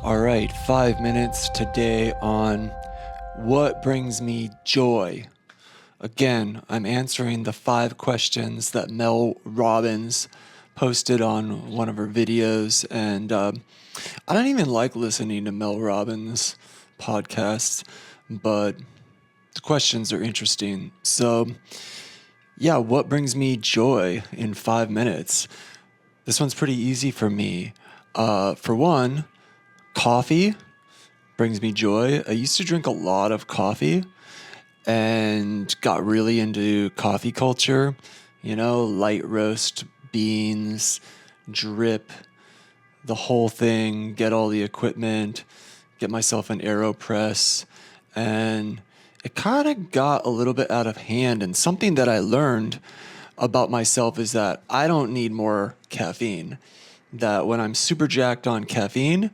All right, 5 minutes today on what brings me joy. Again, I'm answering the 5 questions that Mel Robbins posted on one of her videos. And I don't even like listening to Mel Robbins podcasts, but the questions are interesting. So, yeah, what brings me joy in 5 minutes? This one's pretty easy for me. For one, coffee brings me joy. I used to drink a lot of coffee and got really into coffee culture, light roast beans, drip, the whole thing, get all the equipment, get myself an AeroPress. And it kind of got a little bit out of hand. And something that I learned about myself is that I don't need more caffeine. That when I'm super jacked on caffeine,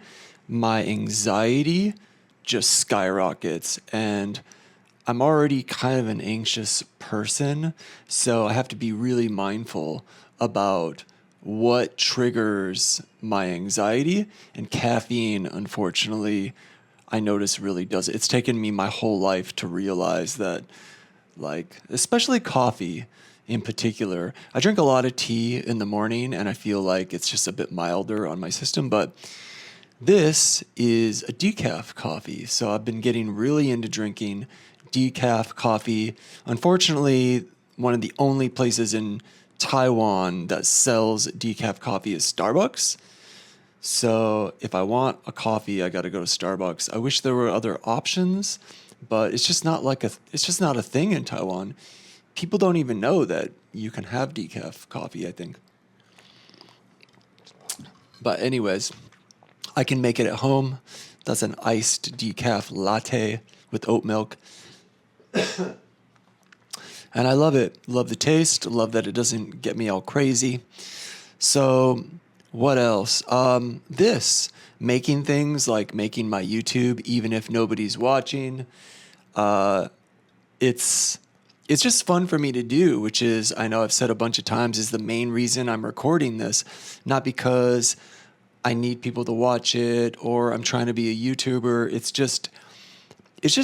my anxiety just skyrockets. And I'm already kind of an anxious person, so I have to be really mindful about what triggers my anxiety. And caffeine, unfortunately, I notice really does it. It's taken me my whole life to realize that, like, especially coffee in particular. I drink a lot of tea in the morning and I feel like it's just a bit milder on my system, but this is a decaf coffee. So I've been getting really into drinking decaf coffee. Unfortunately, one of the only places in Taiwan that sells decaf coffee is Starbucks. So if I want a coffee, I got to go to Starbucks. I wish there were other options, but it's just not a thing in Taiwan. People don't even know that you can have decaf coffee, I think. But anyways, I can make it at home. That's an iced decaf latte with oat milk. And I love it. Love the taste. Love that it doesn't get me all crazy. So, what else? Making things like making my YouTube, even if nobody's watching. It's it's just fun for me to do, which is, I know I've said a bunch of times, is the main reason I'm recording this. Not because I need people to watch it or I'm trying to be a YouTuber. It's just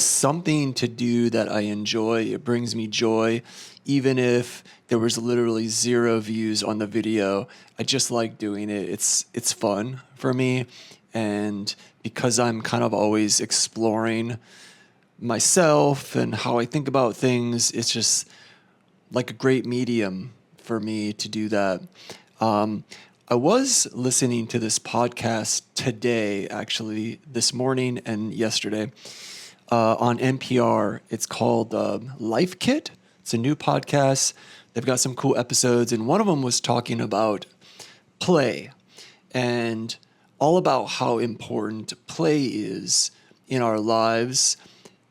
something to do that I enjoy. It brings me joy, even if there was literally 0 views on the video. I just like doing it. It's fun for me, and because I'm kind of always exploring myself and how I think about things, it's just like a great medium for me to do that. Um, I was listening to this podcast today, actually, this morning and yesterday, on NPR. It's called Life Kit. It's a new podcast. They've got some cool episodes, and one of them was talking about play and all about how important play is in our lives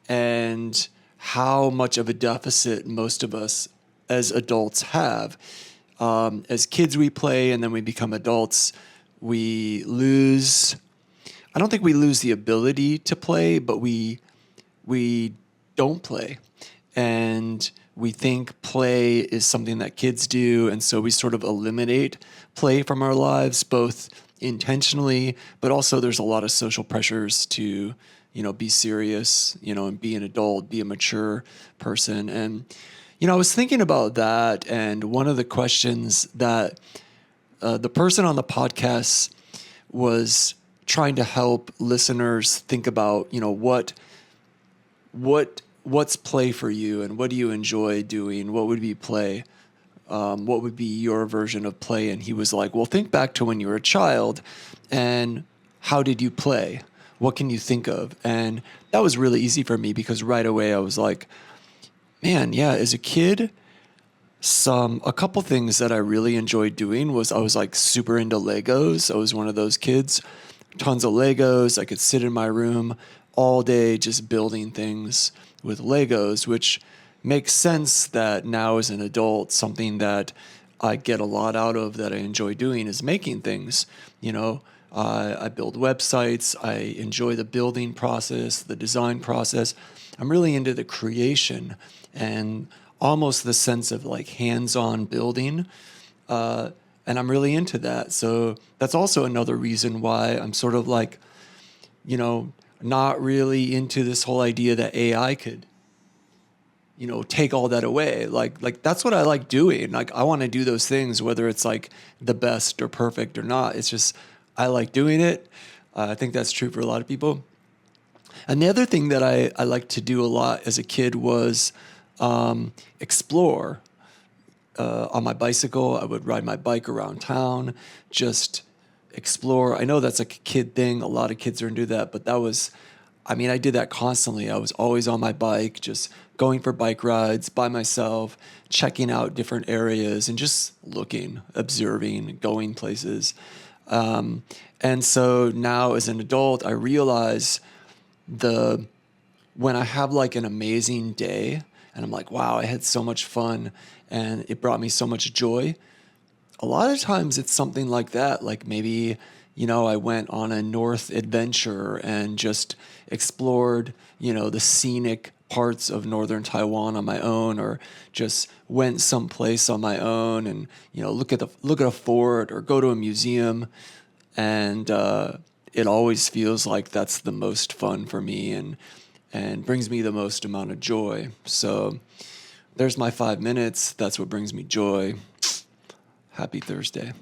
and how much of a deficit most of us as adults have. As kids, we play, and then we become adults. We lose. I don't think we lose the ability to play, but we don't play. And we think play is something that kids do. And so we sort of eliminate play from our lives, both intentionally, but also there's a lot of social pressures to, be serious, and be an adult, be a mature person. And, I was thinking about that. And one of the questions that the person on the podcast was trying to help listeners think about, what's play for you and what do you enjoy doing? What would be play? What would be your version of play? And he was like, well, think back to when you were a child and how did you play? What can you think of? And that was really easy for me because right away I was like, man, yeah, as a kid, a couple things that I really enjoyed doing was I was like super into Legos. I was one of those kids, tons of Legos. I could sit in my room all day just building things with Legos, which makes sense that now as an adult, something that I get a lot out of that I enjoy doing is making things. I build websites. I enjoy the building process, the design process. I'm really into the creation and almost the sense of like hands-on building. And I'm really into that. So that's also another reason why I'm sort of like not really into this whole idea that AI could, take all that away. Like that's what I like doing. Like I want to do those things, whether it's like the best or perfect or not. It's just, I like doing it. I think that's true for a lot of people. And the other thing that I liked to do a lot as a kid was explore. On my bicycle, I would ride my bike around town, just explore. I know that's like a kid thing. A lot of kids are into that, but I did that constantly. I was always on my bike, just going for bike rides by myself, checking out different areas and just looking, observing, going places. And so now as an adult, I realize the when I have like an amazing day and I'm like, wow, I had so much fun and it brought me so much joy. A lot of times it's something like that. Like maybe, I went on a north adventure and just explored, the scenic parts of northern Taiwan on my own, or just went someplace on my own and, look at a fort or go to a museum. And it always feels like that's the most fun for me and brings me the most amount of joy. So there's my 5 minutes. That's what brings me joy. Happy Thursday.